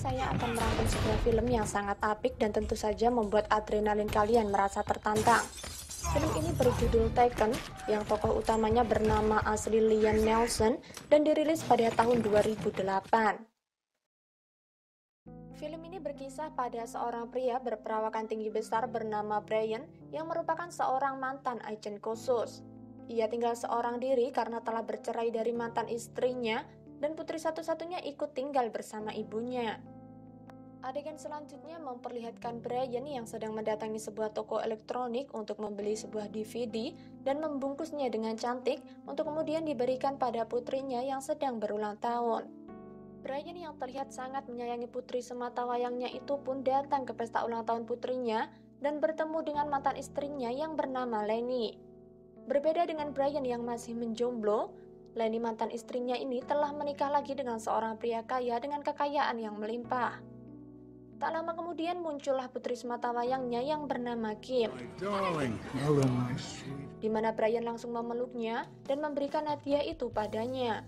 saya akan merangkum sebuah film yang sangat apik dan tentu saja membuat adrenalin kalian merasa tertantang. Film ini berjudul Taken, yang tokoh utamanya bernama asli Liam Neeson dan dirilis pada tahun 2008. Film ini berkisah pada seorang pria berperawakan tinggi besar bernama Brian yang merupakan seorang mantan agen khusus. Ia tinggal seorang diri karena telah bercerai dari mantan istrinya dan putri satu-satunya ikut tinggal bersama ibunya. Adegan selanjutnya memperlihatkan Brian yang sedang mendatangi sebuah toko elektronik untuk membeli sebuah DVD dan membungkusnya dengan cantik untuk kemudian diberikan pada putrinya yang sedang berulang tahun. Brian yang terlihat sangat menyayangi putri semata wayangnya itu pun datang ke pesta ulang tahun putrinya dan bertemu dengan mantan istrinya yang bernama Lenny. Berbeda dengan Brian yang masih menjomblo, Lenny mantan istrinya ini telah menikah lagi dengan seorang pria kaya dengan kekayaan yang melimpah. Tak lama kemudian muncullah putri semata wayangnya yang bernama Kim, di mana Brian langsung memeluknya dan memberikan hadiah itu padanya.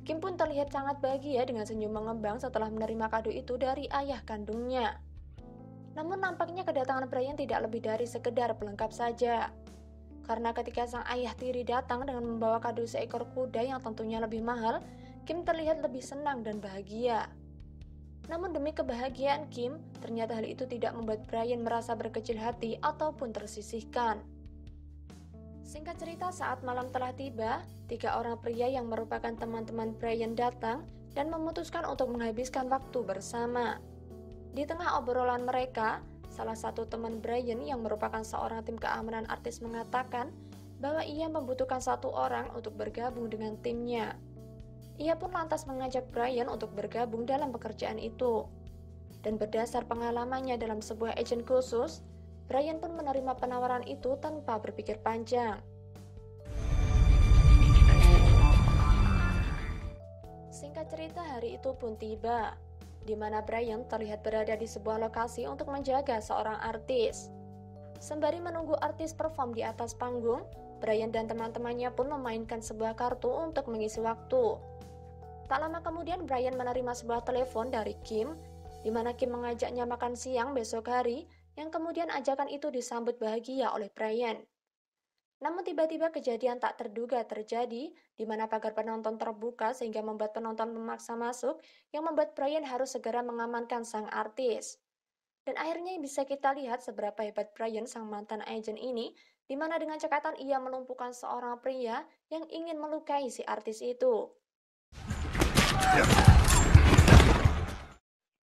Kim pun terlihat sangat bahagia dengan senyum mengembang setelah menerima kado itu dari ayah kandungnya. Namun nampaknya kedatangan Brian tidak lebih dari sekedar pelengkap saja. Karena ketika sang ayah tiri datang dengan membawa kado seekor kuda yang tentunya lebih mahal, Kim terlihat lebih senang dan bahagia. Namun demi kebahagiaan Kim, ternyata hal itu tidak membuat Brian merasa berkecil hati ataupun tersisihkan. Singkat cerita, saat malam telah tiba, 3 orang pria yang merupakan teman-teman Brian datang dan memutuskan untuk menghabiskan waktu bersama. Di tengah obrolan mereka, salah satu teman Brian yang merupakan seorang tim keamanan artis mengatakan bahwa ia membutuhkan 1 orang untuk bergabung dengan timnya. Ia pun lantas mengajak Brian untuk bergabung dalam pekerjaan itu. Dan berdasar pengalamannya dalam sebuah agen khusus, Brian pun menerima penawaran itu tanpa berpikir panjang. Singkat cerita, hari itu pun tiba, di mana Brian terlihat berada di sebuah lokasi untuk menjaga seorang artis. Sembari menunggu artis perform di atas panggung, Brian dan teman-temannya pun memainkan sebuah kartu untuk mengisi waktu. Tak lama kemudian Brian menerima sebuah telepon dari Kim, di mana Kim mengajaknya makan siang besok hari, yang kemudian ajakan itu disambut bahagia oleh Brian. Namun tiba-tiba kejadian tak terduga terjadi, di mana pagar penonton terbuka sehingga membuat penonton memaksa masuk, yang membuat Brian harus segera mengamankan sang artis. Dan akhirnya bisa kita lihat seberapa hebat Brian sang mantan agen ini, di mana dengan cekatan ia melumpuhkan seorang pria yang ingin melukai si artis itu.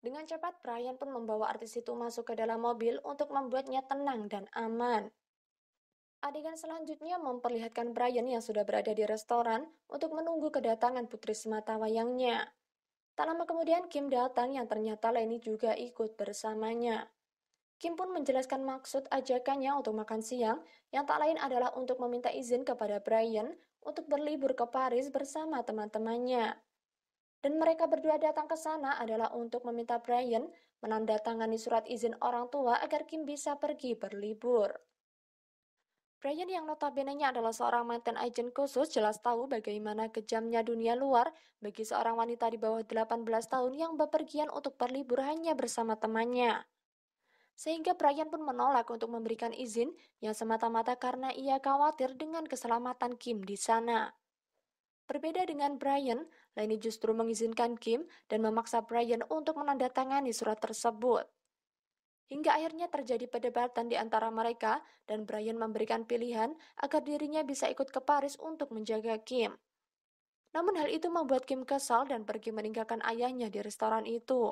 Dengan cepat, Brian pun membawa artis itu masuk ke dalam mobil untuk membuatnya tenang dan aman. Adegan selanjutnya memperlihatkan Brian yang sudah berada di restoran untuk menunggu kedatangan putri semata wayangnya. Tak lama kemudian Kim datang yang ternyata Lenny juga ikut bersamanya. Kim pun menjelaskan maksud ajakannya untuk makan siang yang tak lain adalah untuk meminta izin kepada Brian untuk berlibur ke Paris bersama teman-temannya. Dan mereka berdua datang ke sana adalah untuk meminta Brian menandatangani surat izin orang tua agar Kim bisa pergi berlibur. Brian yang notabene-nya adalah seorang mantan agen khusus jelas tahu bagaimana kejamnya dunia luar bagi seorang wanita di bawah 18 tahun yang bepergian untuk berlibur hanya bersama temannya. Sehingga Brian pun menolak untuk memberikan izin yang semata-mata karena ia khawatir dengan keselamatan Kim di sana. Berbeda dengan Brian, Lenny justru mengizinkan Kim dan memaksa Brian untuk menandatangani surat tersebut. Hingga akhirnya terjadi perdebatan di antara mereka dan Brian memberikan pilihan agar dirinya bisa ikut ke Paris untuk menjaga Kim. Namun hal itu membuat Kim kesal dan pergi meninggalkan ayahnya di restoran itu.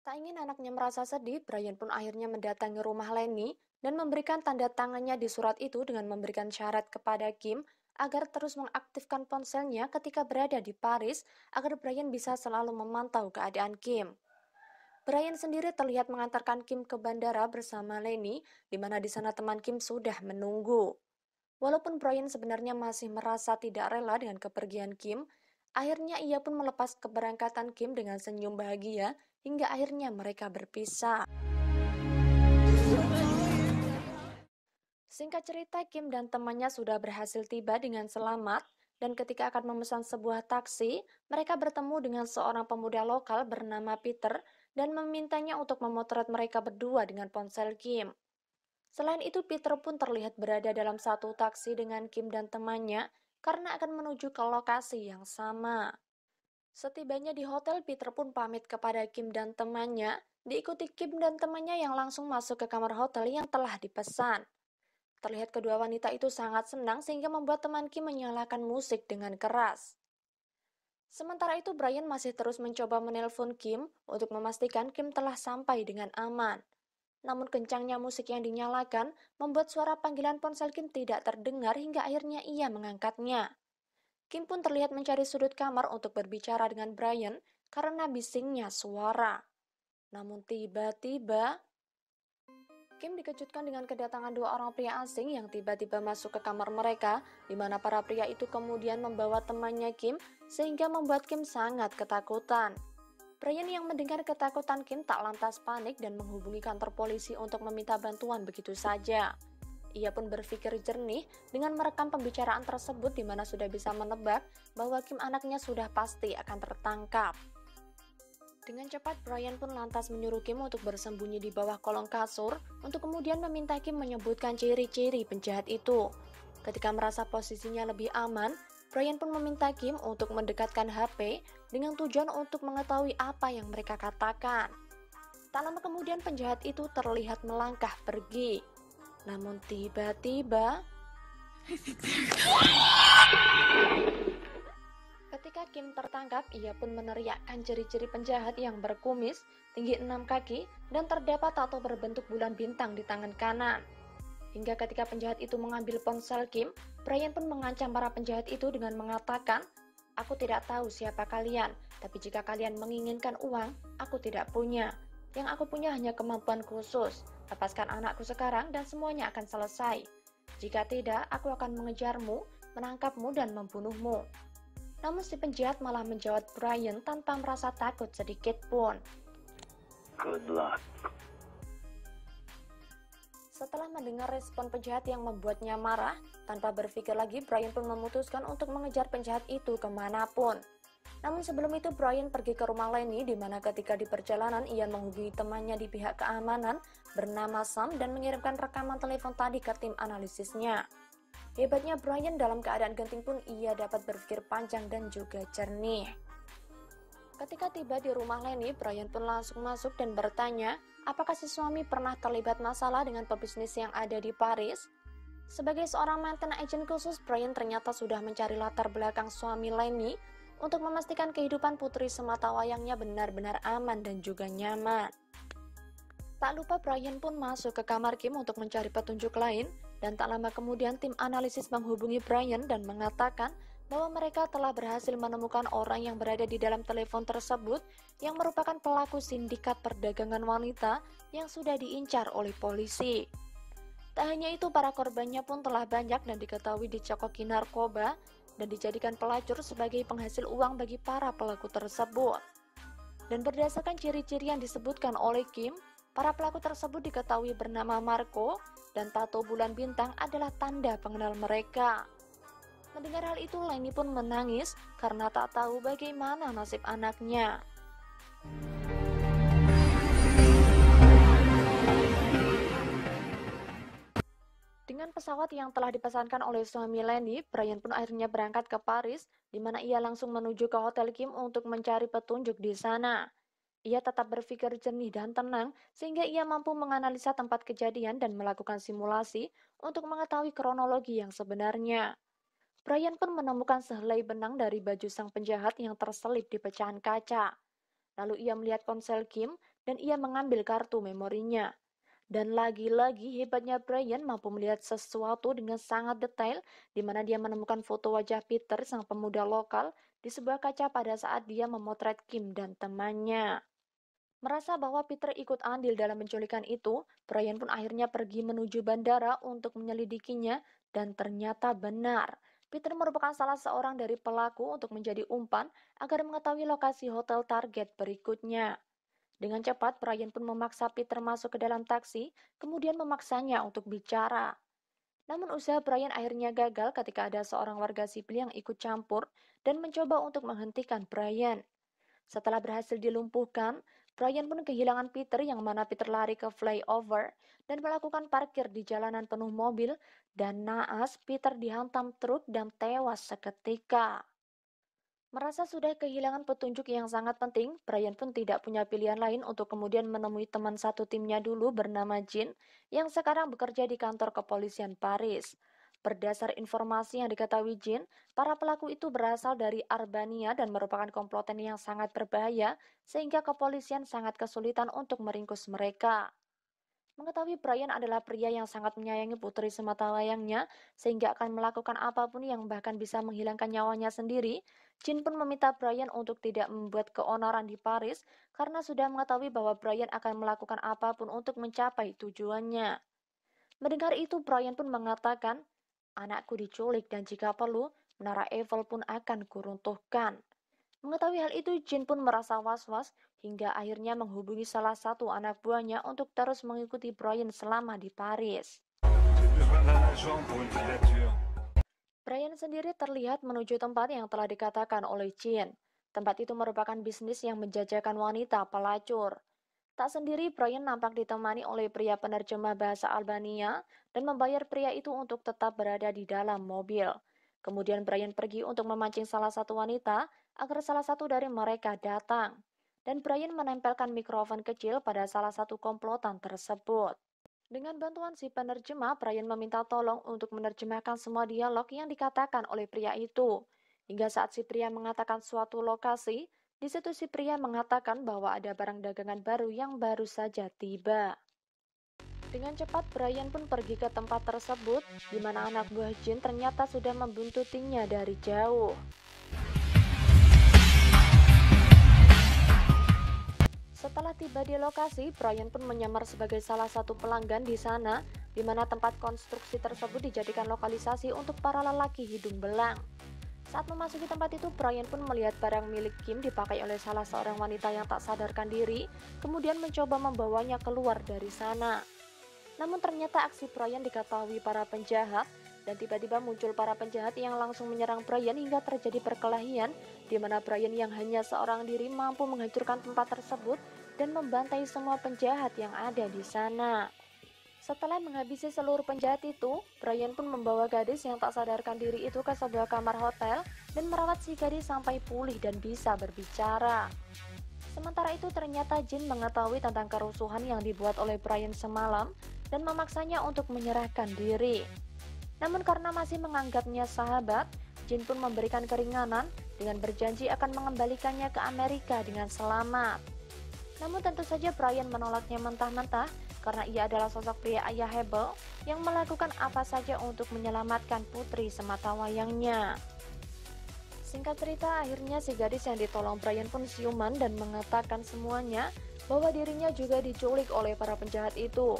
Tak ingin anaknya merasa sedih, Brian pun akhirnya mendatangi rumah Lenny dan memberikan tanda tangannya di surat itu dengan memberikan syarat kepada Kim agar terus mengaktifkan ponselnya ketika berada di Paris agar Brian bisa selalu memantau keadaan Kim. Brian sendiri terlihat mengantarkan Kim ke bandara bersama Lenny, di mana di sana teman Kim sudah menunggu. Walaupun Brian sebenarnya masih merasa tidak rela dengan kepergian Kim, akhirnya ia pun melepas keberangkatan Kim dengan senyum bahagia hingga akhirnya mereka berpisah. Singkat cerita, Kim dan temannya sudah berhasil tiba dengan selamat Dan ketika akan memesan sebuah taksi, mereka bertemu dengan seorang pemuda lokal bernama Peter dan memintanya untuk memotret mereka berdua dengan ponsel Kim. Selain itu, Peter pun terlihat berada dalam satu taksi dengan Kim dan temannya karena akan menuju ke lokasi yang sama. Setibanya di hotel, Peter pun pamit kepada Kim dan temannya, diikuti Kim dan temannya yang langsung masuk ke kamar hotel yang telah dipesan. Terlihat kedua wanita itu sangat senang sehingga membuat teman Kim menyalakan musik dengan keras. Sementara itu, Brian masih terus mencoba menelpon Kim untuk memastikan Kim telah sampai dengan aman. Namun kencangnya musik yang dinyalakan membuat suara panggilan ponsel Kim tidak terdengar hingga akhirnya ia mengangkatnya. Kim pun terlihat mencari sudut kamar untuk berbicara dengan Brian karena bisingnya suara. Namun tiba-tiba, Kim dikejutkan dengan kedatangan dua orang pria asing yang tiba-tiba masuk ke kamar mereka, di mana para pria itu kemudian membawa temannya Kim, sehingga membuat Kim sangat ketakutan. Brian yang mendengar ketakutan Kim tak lantas panik dan menghubungi kantor polisi untuk meminta bantuan begitu saja. Ia pun berpikir jernih dengan merekam pembicaraan tersebut di mana sudah bisa menebak bahwa Kim anaknya sudah pasti akan tertangkap. Dengan cepat, Brian pun lantas menyuruh Kim untuk bersembunyi di bawah kolong kasur untuk kemudian meminta Kim menyebutkan ciri-ciri penjahat itu. Ketika merasa posisinya lebih aman, Brian pun meminta Kim untuk mendekatkan HP dengan tujuan untuk mengetahui apa yang mereka katakan. Tak lama kemudian penjahat itu terlihat melangkah pergi. Namun tiba-tiba, ketika Kim tertangkap, ia pun meneriakkan ciri-ciri penjahat yang berkumis, tinggi 6 kaki, dan terdapat tato berbentuk bulan bintang di tangan kanan. Hingga ketika penjahat itu mengambil ponsel Kim, Brian pun mengancam para penjahat itu dengan mengatakan, "Aku tidak tahu siapa kalian, tapi jika kalian menginginkan uang, aku tidak punya. Yang aku punya hanya kemampuan khusus. Lepaskan anakku sekarang dan semuanya akan selesai. Jika tidak, aku akan mengejarmu, menangkapmu, dan membunuhmu." Namun si penjahat malah menjawab Brian tanpa merasa takut sedikit pun. Good luck. Setelah mendengar respon penjahat yang membuatnya marah, tanpa berpikir lagi Brian pun memutuskan untuk mengejar penjahat itu kemanapun. Namun sebelum itu Brian pergi ke rumah Lenny di mana ketika di perjalanan ia menghubungi temannya di pihak keamanan bernama Sam dan mengirimkan rekaman telepon tadi ke tim analisisnya. Hebatnya Brian dalam keadaan genting pun ia dapat berpikir panjang dan juga jernih. Ketika tiba di rumah Lenny, Brian pun langsung masuk dan bertanya, apakah si suami pernah terlibat masalah dengan pebisnis yang ada di Paris? Sebagai seorang mantan agent khusus, Brian ternyata sudah mencari latar belakang suami Lenny untuk memastikan kehidupan putri semata wayangnya benar-benar aman dan juga nyaman. Tak lupa Brian pun masuk ke kamar Kim untuk mencari petunjuk lain, dan tak lama kemudian tim analisis menghubungi Brian dan mengatakan bahwa mereka telah berhasil menemukan orang yang berada di dalam telepon tersebut yang merupakan pelaku sindikat perdagangan wanita yang sudah diincar oleh polisi. Tak hanya itu, para korbannya pun telah banyak dan diketahui dicokoki narkoba dan dijadikan pelacur sebagai penghasil uang bagi para pelaku tersebut. Dan berdasarkan ciri-ciri yang disebutkan oleh Kim, para pelaku tersebut diketahui bernama Marco dan tato bulan bintang adalah tanda pengenal mereka. Mendengar hal itu, Lenny pun menangis karena tak tahu bagaimana nasib anaknya. Dengan pesawat yang telah dipesankan oleh suami Lenny, Brian pun akhirnya berangkat ke Paris, di mana ia langsung menuju ke Hotel Kim untuk mencari petunjuk di sana. Ia tetap berpikir jernih dan tenang, sehingga ia mampu menganalisa tempat kejadian dan melakukan simulasi untuk mengetahui kronologi yang sebenarnya. Brian pun menemukan sehelai benang dari baju sang penjahat yang terselip di pecahan kaca. Lalu ia melihat ponsel Kim dan ia mengambil kartu memorinya. Dan lagi-lagi hebatnya Brian mampu melihat sesuatu dengan sangat detail di mana dia menemukan foto wajah Peter sang pemuda lokal di sebuah kaca pada saat dia memotret Kim dan temannya. Merasa bahwa Peter ikut andil dalam penculikan itu, Brian pun akhirnya pergi menuju bandara untuk menyelidikinya dan ternyata benar. Peter merupakan salah seorang dari pelaku untuk menjadi umpan agar mengetahui lokasi hotel target berikutnya. Dengan cepat, Brian pun memaksa Peter masuk ke dalam taksi, kemudian memaksanya untuk bicara. Namun usaha Brian akhirnya gagal ketika ada seorang warga sipil yang ikut campur dan mencoba untuk menghentikan Brian. Setelah berhasil dilumpuhkan, Brian pun kehilangan Peter yang mana Peter lari ke flyover dan melakukan parkir di jalanan penuh mobil dan naas Peter dihantam truk dan tewas seketika. Merasa sudah kehilangan petunjuk yang sangat penting, Brian pun tidak punya pilihan lain untuk kemudian menemui teman satu timnya dulu bernama Jean yang sekarang bekerja di kantor kepolisian Paris. Berdasar informasi yang diketahui Jean, para pelaku itu berasal dari Albania dan merupakan komplotan yang sangat berbahaya sehingga kepolisian sangat kesulitan untuk meringkus mereka. Mengetahui Brian adalah pria yang sangat menyayangi putri sematawayangnya, sehingga akan melakukan apapun yang bahkan bisa menghilangkan nyawanya sendiri, Jin pun meminta Brian untuk tidak membuat keonaran di Paris karena sudah mengetahui bahwa Brian akan melakukan apapun untuk mencapai tujuannya. Mendengar itu, Brian pun mengatakan, "Anakku diculik dan jika perlu, Menara Eiffel pun akan kuruntuhkan." Mengetahui hal itu, Jin pun merasa was-was hingga akhirnya menghubungi salah satu anak buahnya untuk terus mengikuti Brian selama di Paris. Brian sendiri terlihat menuju tempat yang telah dikatakan oleh Jin. Tempat itu merupakan bisnis yang menjajakan wanita pelacur. Tak sendiri, Brian nampak ditemani oleh pria penerjemah bahasa Albania dan membayar pria itu untuk tetap berada di dalam mobil. Kemudian Brian pergi untuk memancing salah satu wanita agar salah satu dari mereka datang. Dan Brian menempelkan mikrofon kecil pada salah satu komplotan tersebut. Dengan bantuan si penerjemah, Brian meminta tolong untuk menerjemahkan semua dialog yang dikatakan oleh pria itu. Hingga saat si pria mengatakan suatu lokasi, di situ si pria mengatakan bahwa ada barang dagangan baru yang baru saja tiba. Dengan cepat, Brian pun pergi ke tempat tersebut, di mana anak buah Jin ternyata sudah membuntutinya dari jauh. Setelah tiba di lokasi, Brian pun menyamar sebagai salah satu pelanggan di sana, di mana tempat konstruksi tersebut dijadikan lokalisasi untuk para lelaki hidung belang. Saat memasuki tempat itu, Brian pun melihat barang milik Kim dipakai oleh salah seorang wanita yang tak sadarkan diri, kemudian mencoba membawanya keluar dari sana. Namun ternyata aksi Brian diketahui para penjahat, dan tiba-tiba muncul para penjahat yang langsung menyerang Brian hingga terjadi perkelahian, di mana Brian yang hanya seorang diri mampu menghancurkan tempat tersebut dan membantai semua penjahat yang ada di sana. Setelah menghabisi seluruh penjahat itu, Brian pun membawa gadis yang tak sadarkan diri itu ke sebuah kamar hotel dan merawat si gadis sampai pulih dan bisa berbicara. Sementara itu ternyata Jin mengetahui tentang kerusuhan yang dibuat oleh Brian semalam dan memaksanya untuk menyerahkan diri. Namun karena masih menganggapnya sahabat, Jin pun memberikan keringanan dengan berjanji akan mengembalikannya ke Amerika dengan selamat. Namun tentu saja Brian menolaknya mentah-mentah karena ia adalah sosok pria ayah hebel yang melakukan apa saja untuk menyelamatkan putri sematawayangnya. Singkat cerita, akhirnya si gadis yang ditolong Brian pun siuman dan mengatakan semuanya bahwa dirinya juga diculik oleh para penjahat itu.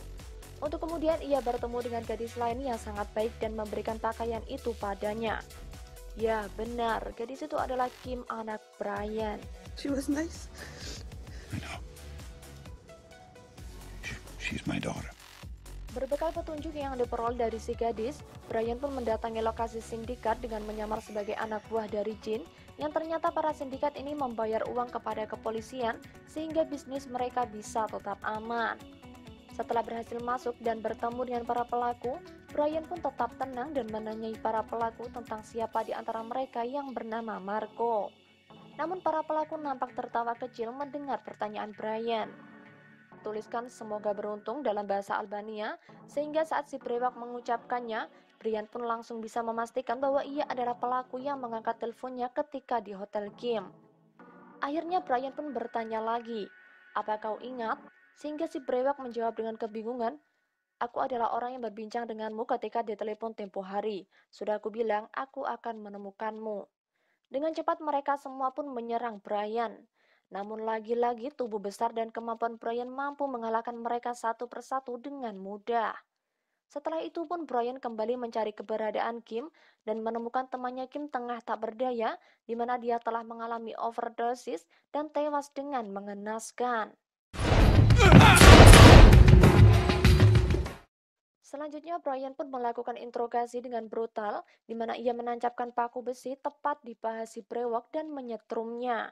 Untuk kemudian ia bertemu dengan gadis lain yang sangat baik dan memberikan pakaian itu padanya. Ya benar, gadis itu adalah Kim, anak Brian. She was nice. I know. She's my daughter. Berbekal petunjuk yang diperoleh dari si gadis, Brian pun mendatangi lokasi sindikat dengan menyamar sebagai anak buah dari Jin, yang ternyata para sindikat ini membayar uang kepada kepolisian sehingga bisnis mereka bisa tetap aman. Setelah berhasil masuk dan bertemu dengan para pelaku, Brian pun tetap tenang dan menanyai para pelaku tentang siapa di antara mereka yang bernama Marco. Namun para pelaku nampak tertawa kecil mendengar pertanyaan Brian. Tuliskan "semoga beruntung" dalam bahasa Albania, sehingga saat si brewok mengucapkannya, Brian pun langsung bisa memastikan bahwa ia adalah pelaku yang mengangkat teleponnya ketika di Hotel Kim. Akhirnya Brian pun bertanya lagi, "Apa kau ingat?" Sehingga si brewok menjawab dengan kebingungan, "Aku adalah orang yang berbincang denganmu ketika ditelepon tempo hari. Sudah aku bilang, aku akan menemukanmu." Dengan cepat mereka semua pun menyerang Brian. Namun lagi-lagi tubuh besar dan kemampuan Brian mampu mengalahkan mereka satu persatu dengan mudah. Setelah itu pun Brian kembali mencari keberadaan Kim dan menemukan temannya Kim tengah tak berdaya, di mana dia telah mengalami overdosis dan tewas dengan mengenaskan. Selanjutnya, Brian pun melakukan interogasi dengan brutal, di mana ia menancapkan paku besi tepat di paha si brewok dan menyetrumnya.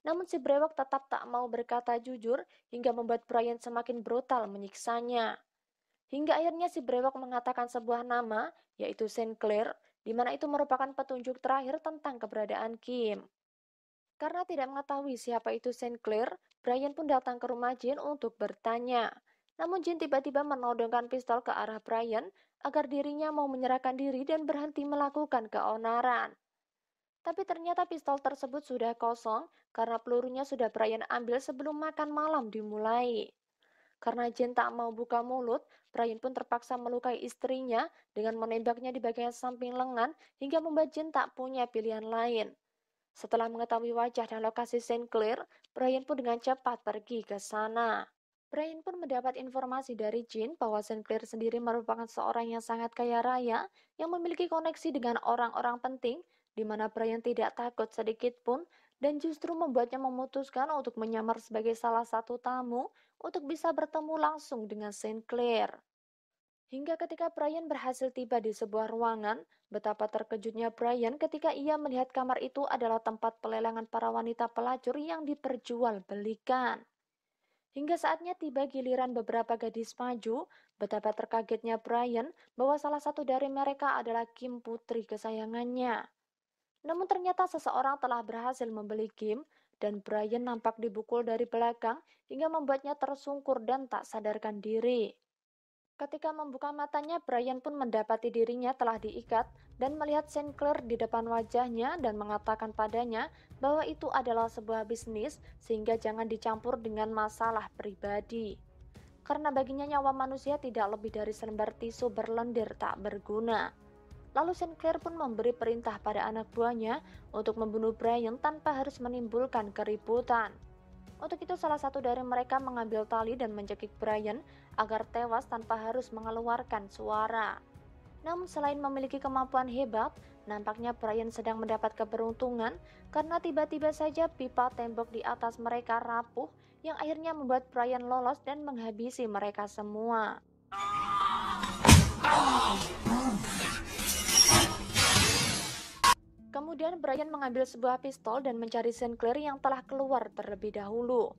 Namun si brewok tetap tak mau berkata jujur hingga membuat Brian semakin brutal menyiksanya. Hingga akhirnya si brewok mengatakan sebuah nama, yaitu Sinclair, di mana itu merupakan petunjuk terakhir tentang keberadaan Kim. Karena tidak mengetahui siapa itu Sinclair, Brian pun datang ke rumah Jin untuk bertanya. Namun Jin tiba-tiba menodongkan pistol ke arah Brian agar dirinya mau menyerahkan diri dan berhenti melakukan keonaran. Tapi ternyata pistol tersebut sudah kosong karena pelurunya sudah Brian ambil sebelum makan malam dimulai. Karena Jin tak mau buka mulut, Brian pun terpaksa melukai istrinya dengan menembaknya di bagian samping lengan hingga membuat Jin tak punya pilihan lain. Setelah mengetahui wajah dan lokasi Sinclair, Brian pun dengan cepat pergi ke sana. Brian pun mendapat informasi dari Jin bahwa Sinclair sendiri merupakan seorang yang sangat kaya raya yang memiliki koneksi dengan orang-orang penting, di mana Brian tidak takut sedikit pun dan justru membuatnya memutuskan untuk menyamar sebagai salah satu tamu untuk bisa bertemu langsung dengan Sinclair. Hingga ketika Brian berhasil tiba di sebuah ruangan, betapa terkejutnya Brian ketika ia melihat kamar itu adalah tempat pelelangan para wanita pelacur yang diperjualbelikan. Hingga saatnya tiba giliran beberapa gadis maju, betapa terkagetnya Brian bahwa salah satu dari mereka adalah Kim, putri kesayangannya. Namun ternyata seseorang telah berhasil membeli Kim, dan Brian nampak dibukul dari belakang hingga membuatnya tersungkur dan tak sadarkan diri. Ketika membuka matanya, Brian pun mendapati dirinya telah diikat dan melihat Sinclair di depan wajahnya dan mengatakan padanya bahwa itu adalah sebuah bisnis sehingga jangan dicampur dengan masalah pribadi. Karena baginya nyawa manusia tidak lebih dari selembar tisu berlendir tak berguna. Lalu Sinclair pun memberi perintah pada anak buahnya untuk membunuh Brian tanpa harus menimbulkan keributan. Untuk itu salah satu dari mereka mengambil tali dan mencekik Brian agar tewas tanpa harus mengeluarkan suara. Namun selain memiliki kemampuan hebat, nampaknya Brian sedang mendapat keberuntungan karena tiba-tiba saja pipa tembok di atas mereka rapuh yang akhirnya membuat Brian lolos dan menghabisi mereka semua. Kemudian Brian mengambil sebuah pistol dan mencari Sinclair yang telah keluar terlebih dahulu.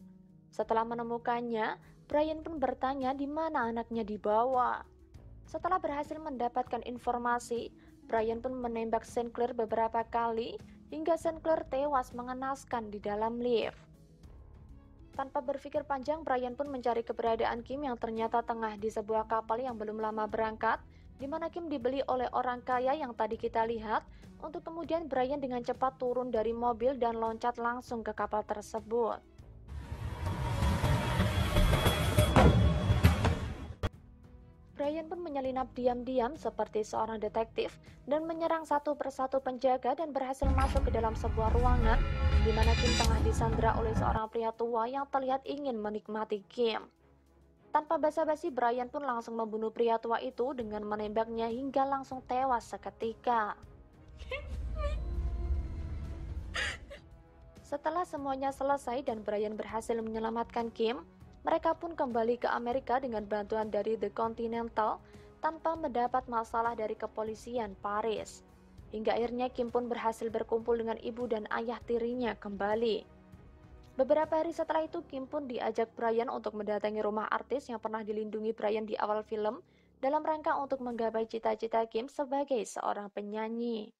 Setelah menemukannya, Brian pun bertanya di mana anaknya dibawa. Setelah berhasil mendapatkan informasi, Brian pun menembak Sinclair beberapa kali hingga Sinclair tewas mengenaskan di dalam lift. Tanpa berpikir panjang, Brian pun mencari keberadaan Kim yang ternyata tengah di sebuah kapal yang belum lama berangkat, di mana Kim dibeli oleh orang kaya yang tadi kita lihat, untuk kemudian Brian dengan cepat turun dari mobil dan loncat langsung ke kapal tersebut. Brian pun menyelinap diam-diam seperti seorang detektif dan menyerang satu persatu penjaga dan berhasil masuk ke dalam sebuah ruangan di mana Kim tengah disandra oleh seorang pria tua yang terlihat ingin menikmati Kim. Tanpa basa-basi, Brian pun langsung membunuh pria tua itu dengan menembaknya hingga langsung tewas seketika. Setelah semuanya selesai dan Brian berhasil menyelamatkan Kim, mereka pun kembali ke Amerika dengan bantuan dari The Continental tanpa mendapat masalah dari kepolisian Paris. Hingga akhirnya Kim pun berhasil berkumpul dengan ibu dan ayah tirinya kembali. Beberapa hari setelah itu, Kim pun diajak Brian untuk mendatangi rumah artis yang pernah dilindungi Brian di awal film dalam rangka untuk menggapai cita-cita Kim sebagai seorang penyanyi.